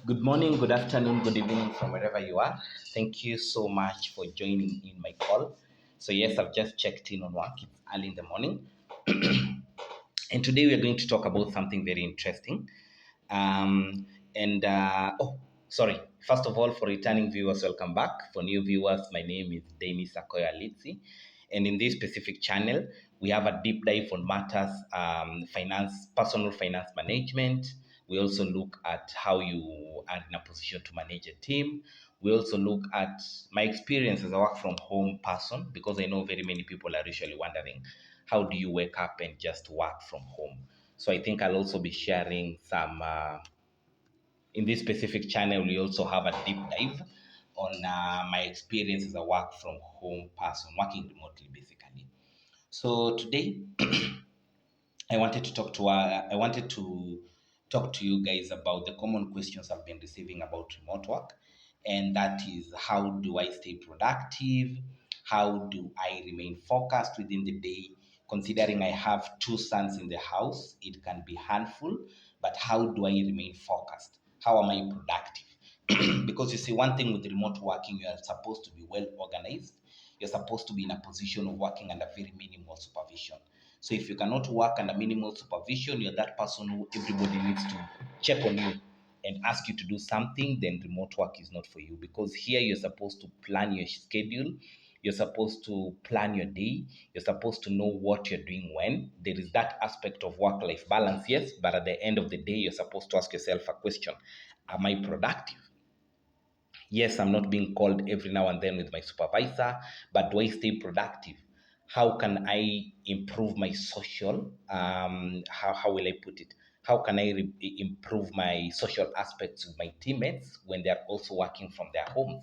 Good morning, good afternoon, good evening from wherever you are. Thank you so much for joining in my call. So, yes, I've just checked in on work. It's early in the morning. And today we are going to talk about something very interesting. Um, sorry. First of all, for returning viewers, welcome back. For new viewers, my name is Denis Akoya Litsi. And in this specific channel, we have a deep dive on matters finance, personal finance management. We also look at how you are in a position to manage a team. We also look at my experience as a work from home person because I know very many people are usually wondering how do you wake up and just work from home. So I think I'll also be sharing some in this specific channel. We also have a deep dive on my experience as a work from home person, working remotely basically. So today I wanted to talk to you guys about the common questions I've been receiving about remote work, and that is how do I stay productive? How do I remain focused within the day? Considering I have two sons in the house, it can be handful, but how do I remain focused? How am I productive? Because you see, one thing with remote working, you are supposed to be well organized. You're supposed to be in a position of working under very minimal supervision. So if you cannot work under minimal supervision, you're that person who everybody needs to check on you and ask you to do something, then remote work is not for you. Because here you're supposed to plan your schedule, you're supposed to plan your day, you're supposed to know what you're doing when. There is that aspect of work life balance, yes, but at the end of the day, you're supposed to ask yourself a question: am I productive? Yes, I'm not being called every now and then with my supervisor, but do I stay productive? How can I improve my social? How will I put it? How can I improve my social aspects with my teammates when they're also working from their homes?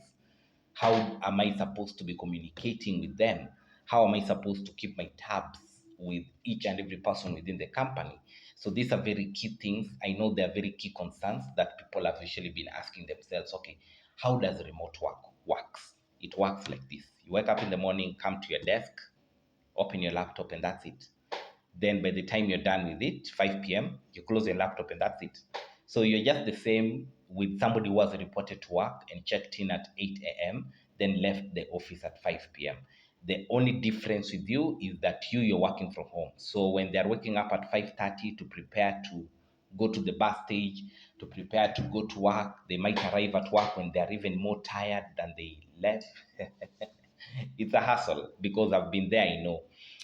How am I supposed to be communicating with them? How am I supposed to keep my tabs with each and every person within the company? So these are very key things. I know they are very key concerns that people have usually been asking themselves. Okay, how does remote work works? It works like this: you wake up in the morning, come to your desk, open your laptop, and that's it. Then by the time you're done with it, 5 p.m., you close your laptop and that's it. So you're just the same with somebody who was reported to work and checked in at 8 a.m., then left the office at 5 p.m. The only difference with you is that you're working from home. So when they're waking up at 5:30 to prepare to go to the bus stage, to prepare to go to work, they might arrive at work when they're even more tired than they left. It's a hassle because I've been there, I know.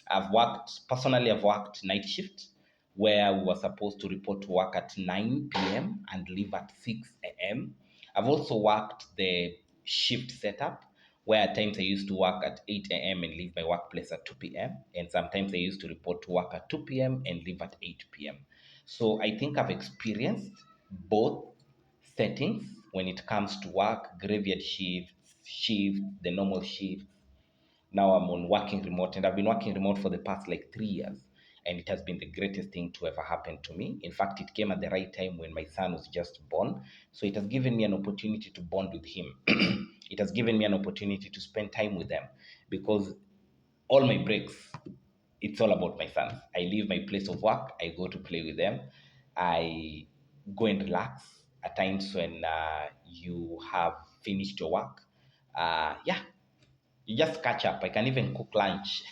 I've worked night shift where we were supposed to report to work at 9 p.m. and leave at 6 a.m. I've also worked the shift setup where at times I used to work at 8 a.m. and leave my workplace at 2 p.m. And sometimes I used to report to work at 2 p.m. and leave at 8 p.m. So I think I've experienced both settings when it comes to work, graveyard shift, the normal shift. Now I'm on working remote, and I've been working remote for the past like 3 years. And it has been the greatest thing to ever happen to me. In fact, it came at the right time when my son was just born. So it has given me an opportunity to bond with him. It has given me an opportunity to spend time with them because all my breaks, it's all about my sons. I leave my place of work, I go to play with them, I go and relax. At times when you have finished your work, yeah, you just catch up. I can even cook lunch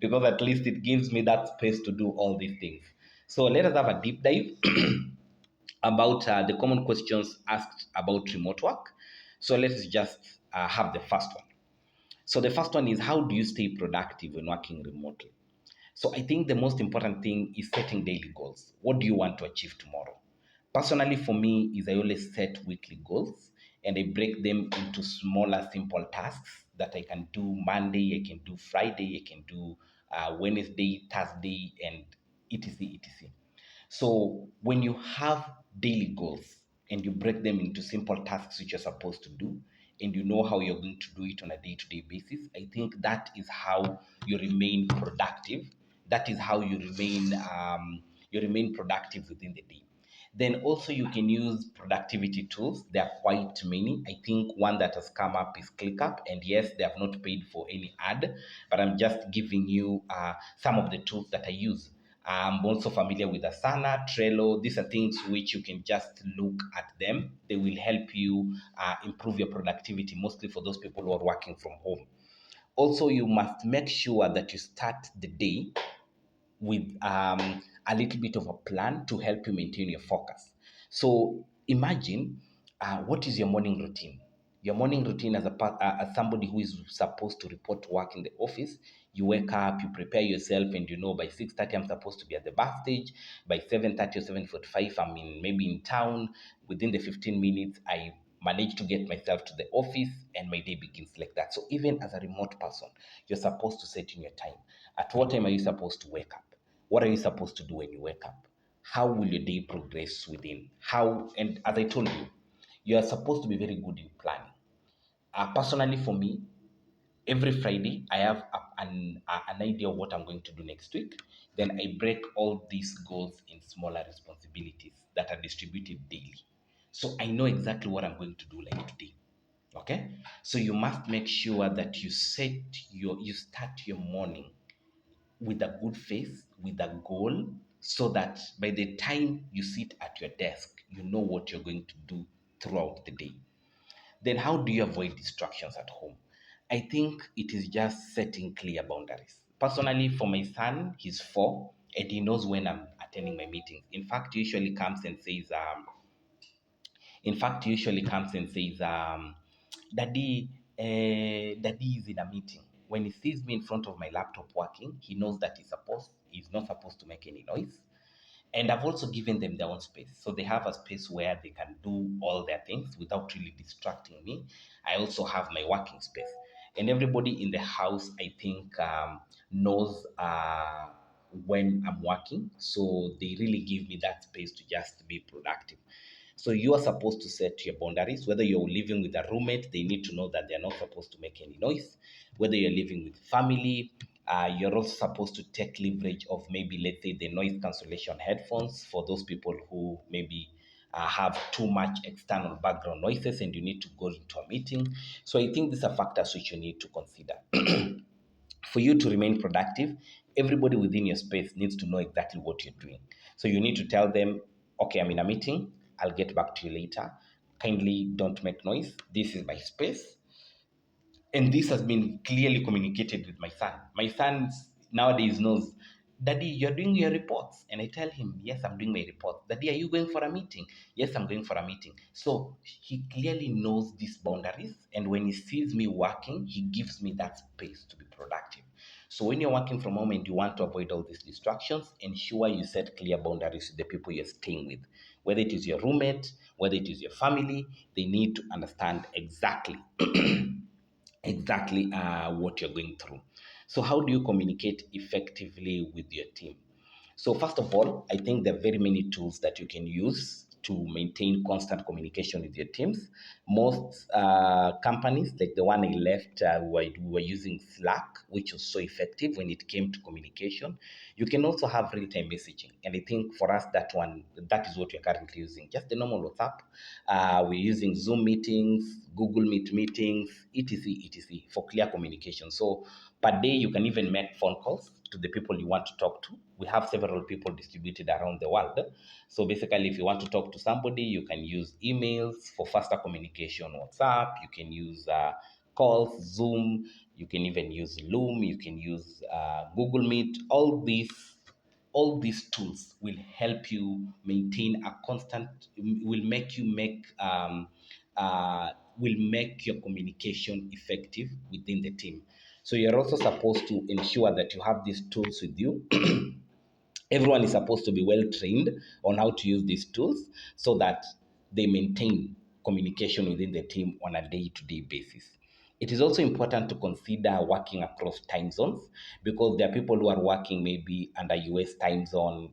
because at least it gives me that space to do all these things. So let us have a deep dive about the common questions asked about remote work. So let's just have the first one. So the first one is, how do you stay productive when working remotely? So I think the most important thing is setting daily goals. What do you want to achieve tomorrow? Personally, for me, is I always set weekly goals and I break them into smaller, simple tasks that I can do Monday, I can do Friday, I can do Wednesday, Thursday, and etc. etc. So when you have daily goals and you break them into simple tasks which you're supposed to do, and you know how you're going to do it on a day-to-day basis, I think that is how you remain productive. That is how you remain productive within the day. Then also you can use productivity tools. There are quite many. I think one that has come up is ClickUp, and yes, they have not paid for any ad, but I'm just giving you some of the tools that I use. I'm also familiar with Asana, Trello. These are things which you can just look at them. They will help you improve your productivity, mostly for those people who are working from home. Also, you must make sure that you start the day with a little bit of a plan to help you maintain your focus. So imagine what is your morning routine? Your morning routine as somebody who is supposed to report to work in the office, you wake up, you prepare yourself, and you know by 6:30 I'm supposed to be at the bus stage. By 7:30 or 7:45 I'm maybe in town. Within the 15 minutes I manage to get myself to the office and my day begins like that. So even as a remote person, you're supposed to set in your time. At what time are you supposed to wake up? What are you supposed to do when you wake up? How will your day progress within? How, and as I told you, you are supposed to be very good in planning. Personally, for me, every Friday I have an idea of what I'm going to do next week. Then I break all these goals in smaller responsibilities that are distributed daily. So I know exactly what I'm going to do like today. Okay? So you must make sure that you start your morning with a good face, with a goal, so that by the time you sit at your desk, you know what you're going to do throughout the day. Then, how do you avoid distractions at home? I think it is just setting clear boundaries. Personally, for my son, he's 4 and he knows when I'm attending my meetings. In fact, he usually comes and says, Daddy, Daddy is in a meeting. When he sees me in front of my laptop working, he knows that he's not supposed to make any noise. And I've also given them their own space. So they have a space where they can do all their things without really distracting me. I also have my working space. And everybody in the house, I think, knows when I'm working. So they really give me that space to just be productive. So you are supposed to set your boundaries. Whether you're living with a roommate, they need to know that they're not supposed to make any noise. Whether you're living with family, you're also supposed to take leverage of maybe, let's say, the noise cancellation headphones for those people who maybe have too much external background noises and you need to go into a meeting. So I think these are factors which you need to consider. For you to remain productive, everybody within your space needs to know exactly what you're doing. So you need to tell them, okay, I'm in a meeting, I'll get back to you later. Kindly don't make noise. This is my space. And this has been clearly communicated with my son. My son nowadays knows, Daddy, you're doing your reports. And I tell him, yes, I'm doing my reports. Daddy, are you going for a meeting? Yes, I'm going for a meeting. So he clearly knows these boundaries. And when he sees me working, he gives me that space to be productive. So when you're working from home and you want to avoid all these distractions, ensure you set clear boundaries with the people you're staying with. Whether it is your roommate, whether it is your family, they need to understand exactly what you're going through. So, how do you communicate effectively with your team? So, first of all, I think there are very many tools that you can use to maintain constant communication with your teams. Most companies, like the one I left, were using Slack, which was so effective when it came to communication. You can also have real-time messaging, and I think for us that is what we're currently using. Just the normal WhatsApp. We're using Zoom meetings, Google Meet meetings, etc., etc. for clear communication. So per day, you can even make phone calls to the people you want to talk to. We have several people distributed around the world. So basically, if you want to talk to somebody, you can use emails for faster communication, WhatsApp, you can use calls, Zoom, you can even use Loom, you can use Google Meet. All these tools will help you maintain a constant, will make you make uh, will make your communication effective within the team. So you're also supposed to ensure that you have these tools with you. Everyone is supposed to be well trained on how to use these tools so that they maintain communication within the team on a day-to-day basis. It is also important to consider working across time zones because there are people who are working maybe under US time zone.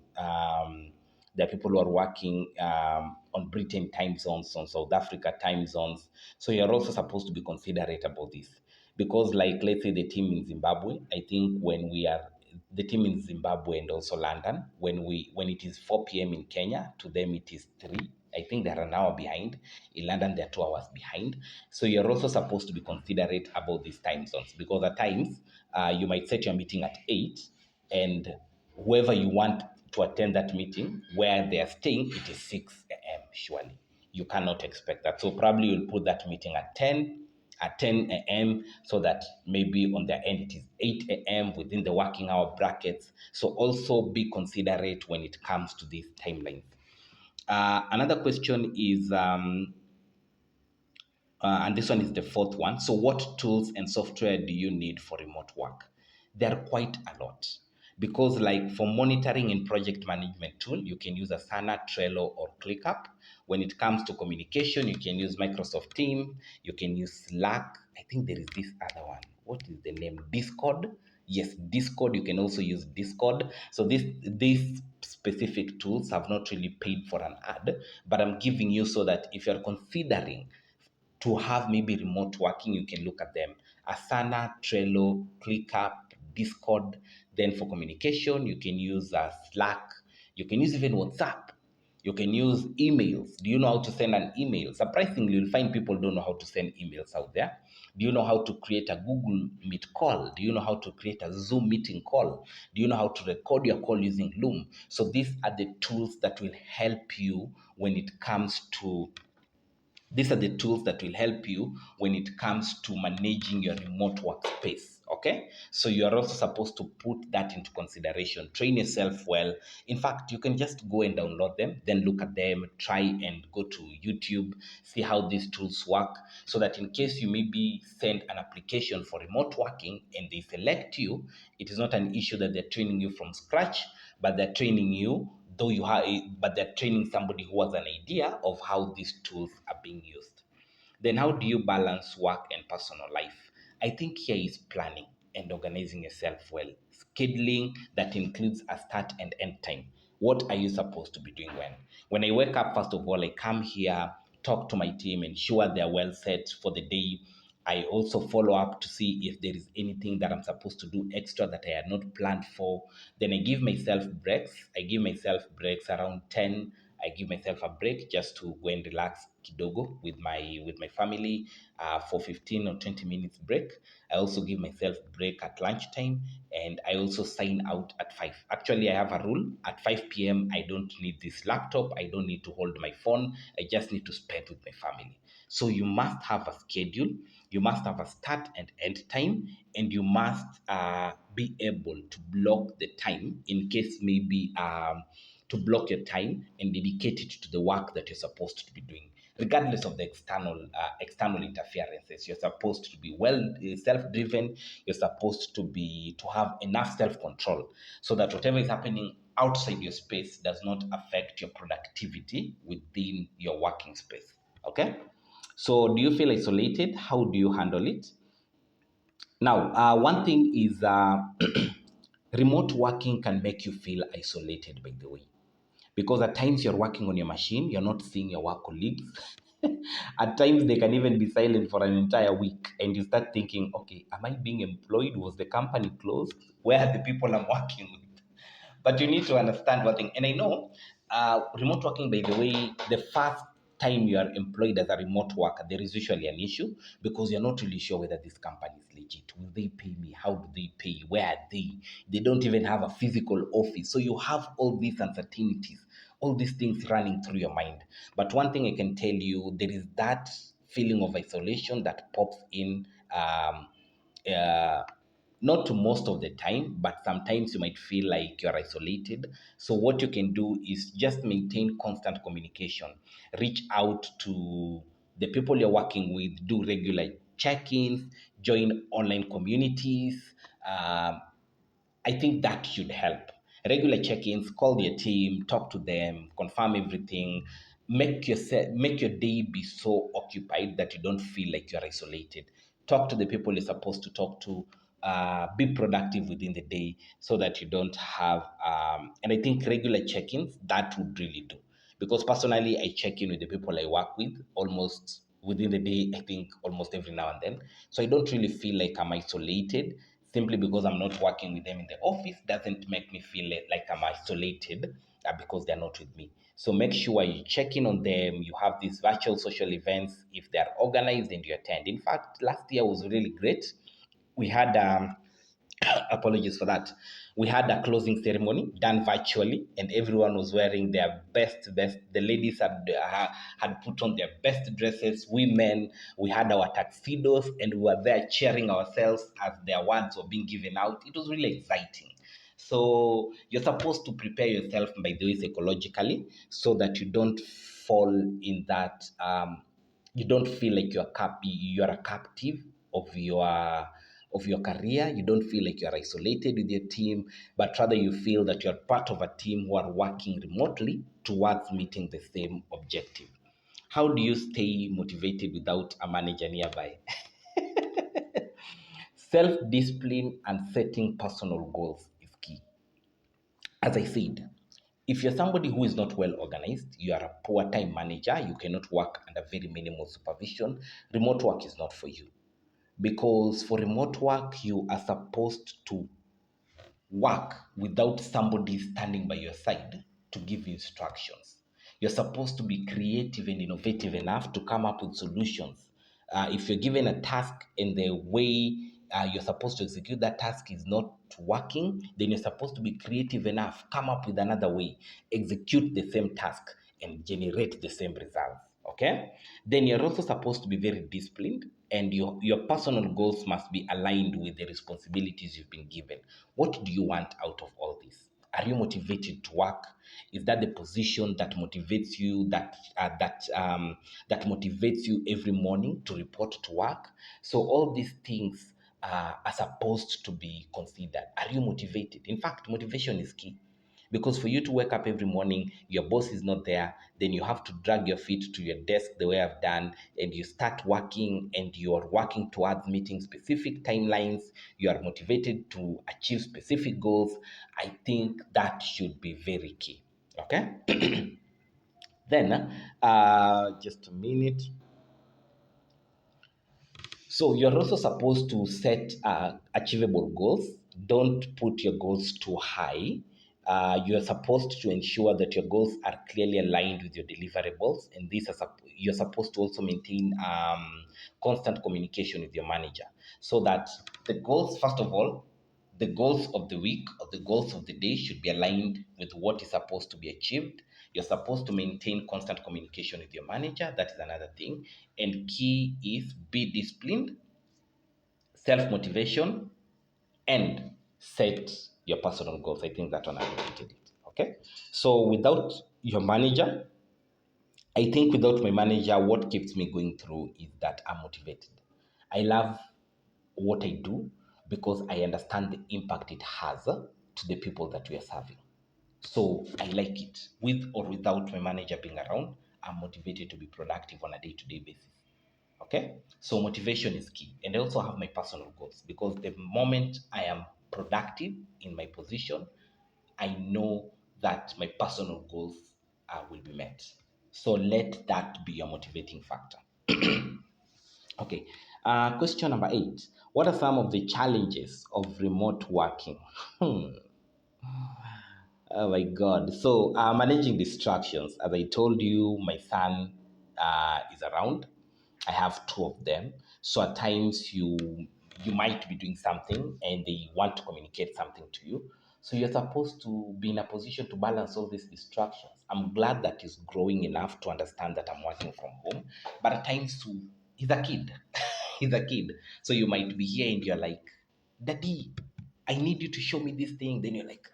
There are people who are working on Britain time zones, on South Africa time zones. So you're also supposed to be considerate about this because, like, let's say the team in Zimbabwe, I think when we are the team in Zimbabwe and also London, when it is 4 p.m. in Kenya, to them it is 3. I think they're an hour behind. In London, they're 2 hours behind. So you're also supposed to be considerate about these time zones because at times you might set your meeting at 8 and whoever you want to attend that meeting, where they are staying, it is 6 a.m. Surely you cannot expect that. So probably you'll put that meeting at 10 a.m. so that maybe on their end it is 8 a.m. within the working hour brackets. So also be considerate when it comes to these timelines. Another question is and this one is the fourth one. So, what tools and software do you need for remote work? There are quite a lot. Because, like for monitoring and project management tool, you can use Asana, Trello, or ClickUp. When it comes to communication, you can use Microsoft Teams, you can use Slack. I think there is this other one. What is the name? Discord. Yes, Discord. You can also use Discord. So these specific tools have not really paid for an ad, but I'm giving you so that if you're considering to have maybe remote working, you can look at them. Asana, Trello, ClickUp, Discord. Then for communication, you can use Slack. You can use even WhatsApp. You can use emails. Do you know how to send an email? Surprisingly, you'll find people don't know how to send emails out there. Do you know how to create a Google Meet call? Do you know how to create a Zoom meeting call? Do you know how to record your call using Loom? So these are the tools that will help you when it comes to these are the tools that will help you when it comes to managing your remote workspace. Okay, so you are also supposed to put that into consideration. Train yourself well. In fact, you can just go and download them, then look at them, try and go to YouTube, see how these tools work, so that in case you maybe send an application for remote working and they select you, it is not an issue that they're training you from scratch, but they're training you though you have but they're training somebody who has an idea of how these tools are being used. Then how do you balance work and personal life? I think here is planning and organizing yourself well. Scheduling that includes a start and end time. What are you supposed to be doing when? When I wake up, first of all, I come here, talk to my team, ensure they're well set for the day. I also follow up to see if there is anything that I'm supposed to do extra that I had not planned for. Then I give myself breaks. I give myself breaks around 10. I give myself a break just to go and relax kidogo with my family for 15 or 20 minutes break. I also give myself break at lunchtime, and I also sign out at 5. Actually, I have a rule at 5 p.m. I don't need this laptop. I don't need to hold my phone. I just need to spend with my family. So you must have a schedule, you must have a start and end time, and you must be able to block the time in case maybe to block your time and dedicate it to the work that you're supposed to be doing regardless of the external interferences. You're supposed to be well self-driven. You're supposed to have enough self-control so that whatever is happening outside your space does not affect your productivity within your working space. Okay, so do you feel isolated? How do you handle it? Now, one thing is remote working can make you feel isolated, by the way, because at times you're working on your machine, you're not seeing your work colleagues. At times they can even be silent for an entire week, and you start thinking, okay, am I being employed? Was the company closed? Where are the people I'm working with? But you need to understand one thing. And I know remote working, by the way, the first time you are employed as a remote worker, there is usually an issue because you're not really sure whether this company is legit. Will they pay me? How do they pay? Where are they? They don't even have a physical office. So you have all these uncertainties, all these things running through your mind. But one thing I can tell you, there is that feeling of isolation that pops in. Uh, Not to most of the time, but sometimes you might feel like you're isolated. So, what you can do is just maintain constant communication, reach out to the people you're working with, do regular check ins, join online communities. Um, I think that should help. Regular check-ins, call your team, talk to them, confirm everything. Make your day be so occupied that you don't feel like you're isolated. Talk to the people you're supposed to talk to. Be productive within the day so that you don't have. And I think regular check-ins that would really do. Because personally, I check in with the people I work with almost within the day. I think almost every now and then. So I don't really feel like I'm isolated. Simply because I'm not working with them in the office doesn't make me feel like I'm isolated because they're not with me. So make sure you check in on them. You have these virtual social events if they are organized and you attend. In fact, last year was really great. We had apologies for that. We had a closing ceremony done virtually, and everyone was wearing their best. The ladies had put on their best dresses. Women, we had our tuxedos, and we were there cheering ourselves as their words were being given out. It was really exciting. So you're supposed to prepare yourself, by the way, psychologically, so that you don't fall in that. You don't feel like you're a captive of your career. You don't feel like you're isolated with your team, but rather you feel that you're part of a team who are working remotely towards meeting the same objective. How do you stay motivated without a manager nearby? Self discipline and setting personal goals is key. As I said, if you're somebody who is not well organized, you are a poor time manager, you cannot work under very minimal supervision, remote work is not for you. Because for remote work, you are supposed to work without somebody standing by your side to give you instructions. You're supposed to be creative and innovative enough to come up with solutions. If you're given a task and the way you're supposed to execute that task is not working, then you're supposed to be creative enough, come up with another way, execute the same task, and generate the same results. Okay? Then you're also supposed to be very disciplined, and your personal goals must be aligned with the responsibilities you've been given. What do you want out of all this? Are you motivated to work? Is that the position that motivates you, that motivates you every morning to report to work? So all these things are supposed to be considered. Are you motivated? In fact, motivation is key. Because for you to wake up every morning, your boss is not there, then you have to drag your feet to your desk the way I've done, and you start working, and you're working towards meeting specific timelines. You are motivated to achieve specific goals. I think that should be very key. Okay? Then, just a minute. So you're also supposed to set achievable goals. Don't put your goals too high. You're supposed to ensure that your goals are clearly aligned with your deliverables, and you're supposed to also maintain constant communication with your manager, so that the goals, first of all, the goals of the week or the goals of the day should be aligned with what is supposed to be achieved. You're supposed to maintain constant communication with your manager. That is another thing. And key is be disciplined, self motivation, and set your personal goals. I think that one I repeated it. Okay. So without your manager, I think without my manager, what keeps me going through is that I'm motivated. I love what I do because I understand the impact it has to the people that we are serving. So I like it. With or without my manager being around, I'm motivated to be productive on a day to day basis. Okay? So motivation is key. And I also have my personal goals because the moment I am productive in my position, I know that my personal goals will be met. So let that be your motivating factor. Okay. Question number 8. What are some of the challenges of remote working? Oh my God. So, managing distractions. As I told you, my son is around. I have two of them. So at times you might be doing something and they want to communicate something to you. So you're supposed to be in a position to balance all these distractions. I'm glad that he's growing enough to understand that I'm working from home. But at times too, he's a kid. He's a kid. So you might be here and you're like, Daddy, I need you to show me this thing. Then you're like,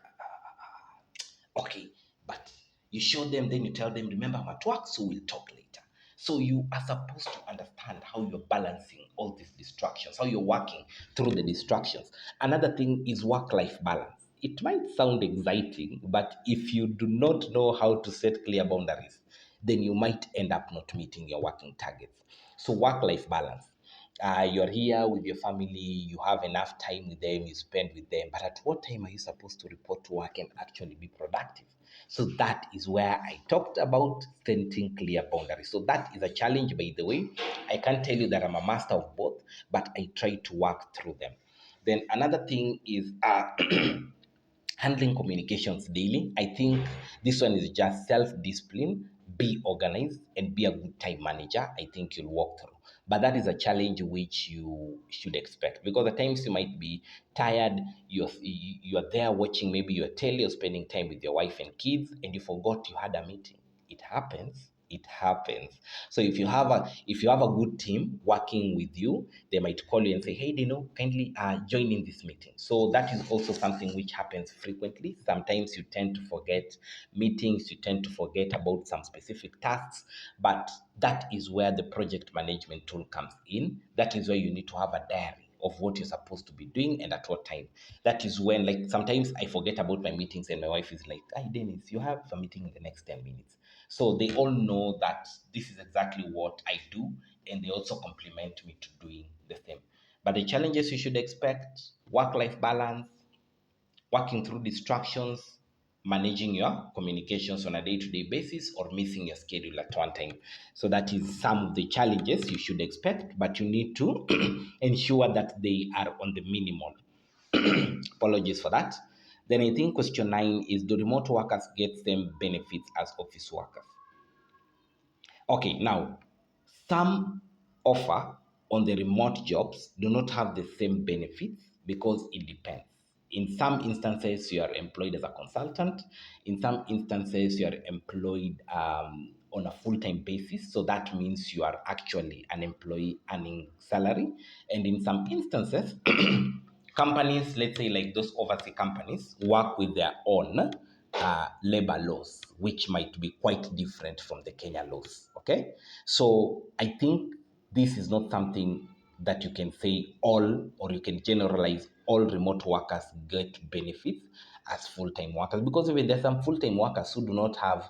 okay, but you show them, then you tell them, remember I'm at work, so we'll talk later. So you are supposed to understand how you're balancing all these distractions, how you're working through the distractions. Another thing is work-life balance. It might sound exciting, but if you do not know how to set clear boundaries, then you might end up not meeting your working targets. So work-life balance. You're here with your family, you have enough time with them, you spend with them, but at what time are you supposed to report to work and actually be productive? So that is where I talked about setting clear boundaries. So that is a challenge, by the way. I can't tell you that I'm a master of both, but I try to work through them. Then another thing is handling communications daily. I think this one is just self discipline, be organized, and be a good time manager. I think you'll walk through. But that is a challenge which you should expect, because at times you might be tired, you're there watching maybe your telly or spending time with your wife and kids, and you forgot you had a meeting. It happens. It happens. So if you have a good team working with you, they might call you and say, "Hey, Dino, kindly join in this meeting." So that is also something which happens frequently. Sometimes you tend to forget meetings, you tend to forget about some specific tasks, but that is where the project management tool comes in. That is where you need to have a diary of what you're supposed to be doing and at what time. That is when, like, sometimes I forget about my meetings and my wife is like, "Hey, Dennis, you have a meeting in the next 10 minutes." So they all know that this is exactly what I do, and they also compliment me to doing the same. But the challenges you should expect: work life balance, working through distractions, managing your communications on a day to day basis, or missing your schedule at one time. So, that is some of the challenges you should expect, but you need to ensure that they are on the minimal. Apologies for that. Then I think question 9 is, do remote workers get same benefits as office workers? Okay, now some offer on the remote jobs do not have the same benefits because it depends. In some instances, you are employed as a consultant. In some instances, you are employed on a full time basis. So that means you are actually an employee earning salary. And in some instances, companies, let's say like those overseas companies, work with their own labor laws, which might be quite different from the Kenya laws. Okay, so I think this is not something that you can say all, or you can generalize all remote workers get benefits as full-time workers, because even there's some full-time workers who do not have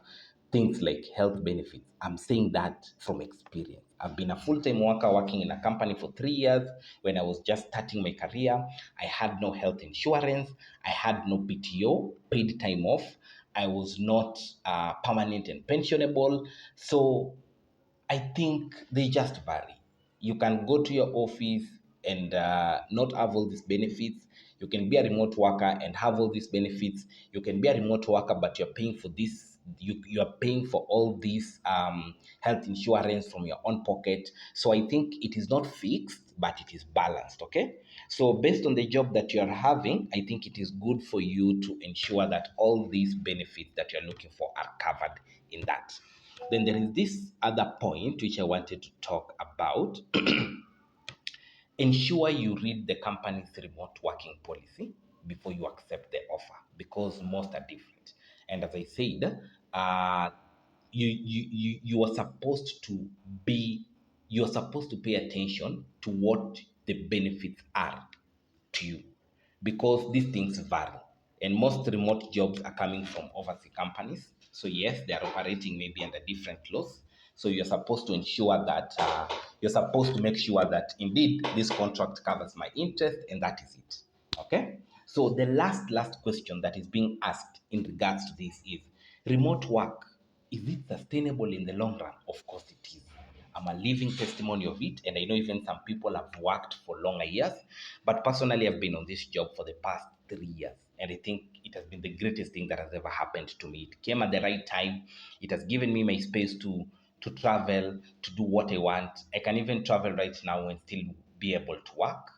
things like health benefits. I'm saying that from experience. I've been a full-time worker working in a company for 3 years. When I was just starting my career, I had no health insurance, I had no PTO, paid time off, I was not permanent and pensionable. So I think they just vary. You can go to your office and not have all these benefits. You can be a remote worker and have all these benefits. You can be a remote worker, but you're paying for this. You are paying for all this health insurance from your own pocket. So I think it is not fixed, but it is balanced. Okay. So based on the job that you are having, I think it is good for you to ensure that all these benefits that you're looking for are covered in that. Then there is this other point which I wanted to talk about. Ensure you read the company's remote working policy before you accept the offer, because most are different. And as I said, you are supposed to be you're supposed to pay attention to what the benefits are to you, because these things vary. And most remote jobs are coming from overseas companies. So, yes, they are operating maybe under different laws. So, you're supposed to make sure that indeed this contract covers my interest, and that is it. Okay. So, the last question that is being asked in regards to this is, remote work, is it sustainable in the long run? Of course, it is. I'm a living testimony of it, and I know even some people have worked for longer years. But personally, I've been on this job for the past 3 years, and I think it has been the greatest thing that has ever happened to me. It came at the right time. It has given me my space to travel, to do what I want. I can even travel right now and still be able to work.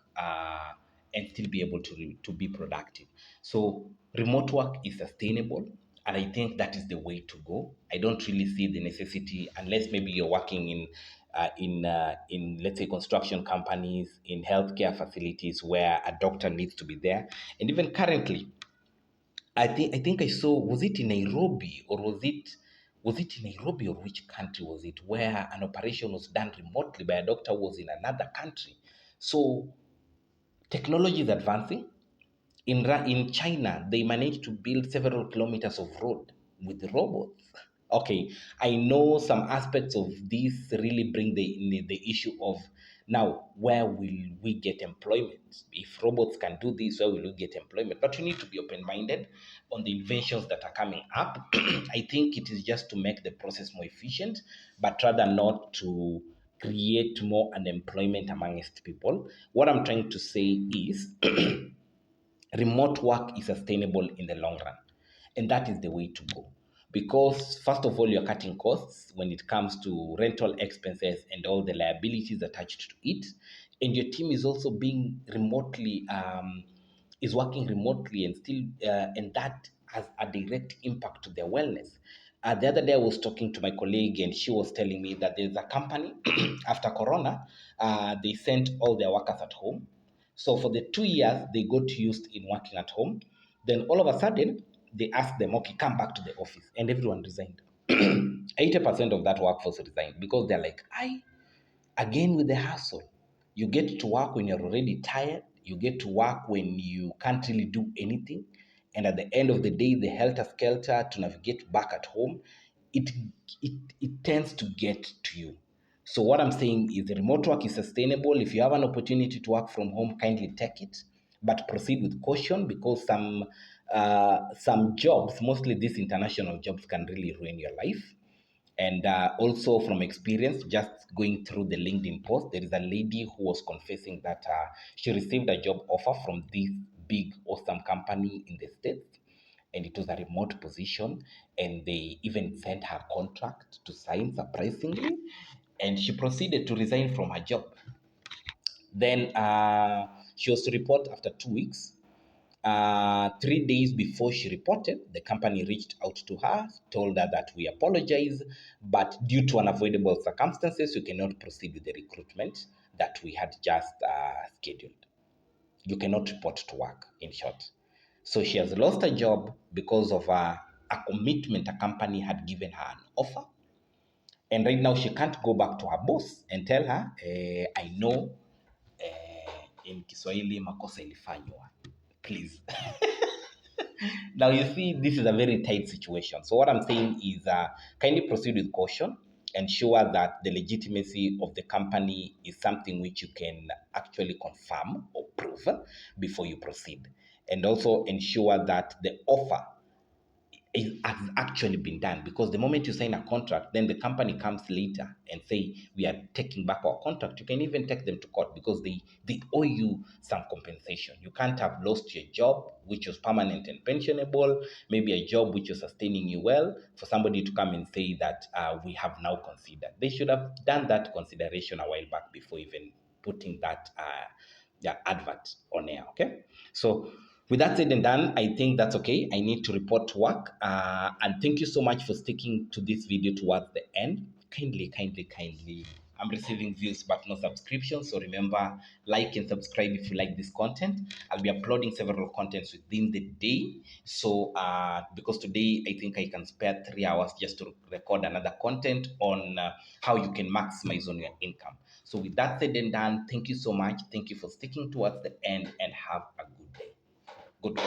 And still be able to be productive. So remote work is sustainable, and I think that is the way to go. I don't really see the necessity, unless maybe you're working in let's say construction companies, in healthcare facilities where a doctor needs to be there. And even currently, I think I saw, was it in Nairobi, or was it in Nairobi, or which country was it, where an operation was done remotely by a doctor who was in another country. So technology is advancing. In China, they managed to build several kilometers of road with robots. Okay, I know some aspects of this really bring the issue of, now, where will we get employment? If robots can do this, where will we get employment? But you need to be open-minded on the inventions that are coming up. I think it is just to make the process more efficient, but rather not to create more unemployment amongst people. What I'm trying to say is, remote work is sustainable in the long run, and that is the way to go. because first of all, you're cutting costs when it comes to rental expenses and all the liabilities attached to it, and your team is also being remotely is working remotely and still and that has a direct impact to their wellness. The other day I was talking to my colleague and she was telling me that there's a company after corona, they sent all their workers at home. So for the 2 years they got used in working at home, then all of a sudden they asked them, okay, come back to the office, and everyone resigned. 80% of that workforce resigned because they're like, I again with the hustle. You get to work when you're already tired. You get to work when you can't really do anything. And at the end of the day, the helter skelter to navigate back at home, it, it tends to get to you. So what I'm saying is the remote work is sustainable. If you have an opportunity to work from home, kindly take it, but proceed with caution because some jobs, mostly these international jobs, can really ruin your life. And also from experience, just going through the LinkedIn post, there is a lady who was confessing that she received a job offer from this big, awesome company in the States, and it was a remote position. And they even sent her contract to sign, surprisingly. And she proceeded to resign from her job. Then she was to report after 2 weeks. 3 days before she reported, the company reached out to her, told her that we apologize, but due to unavoidable circumstances, we cannot proceed with the recruitment that we had just scheduled. You cannot report to work, in short. So she has lost her job because of a commitment a company had given her an offer. And right now, she can't go back to her boss and tell her, I know in Kiswahili makosa ilifanywa. Please. Now, you see, this is a very tight situation. So, what I'm saying is kindly proceed with caution, ensure that the legitimacy of the company is something which you can actually confirm or prove before you proceed. And also ensure that the offer has actually been done, because the moment you sign a contract, then the company comes later and say we are taking back our contract. You can even take them to court because they owe you some compensation. You can't have lost your job which was permanent and pensionable, maybe a job which was sustaining you well, for somebody to come and say that we have now considered. They should have done that consideration a while back before even putting that advert on air. Okay, so with that said and done, I think that's okay. I need to report to work. And thank you so much for sticking to this video towards the end. Kindly, kindly, kindly. I'm receiving views but no subscriptions. So remember, like and subscribe if you like this content. I'll be uploading several contents within the day. So because today I think I can spare 3 hours just to record another content on how you can maximize on your income. So with that said and done, thank you so much. Thank you for sticking towards the end and have a good day. Good.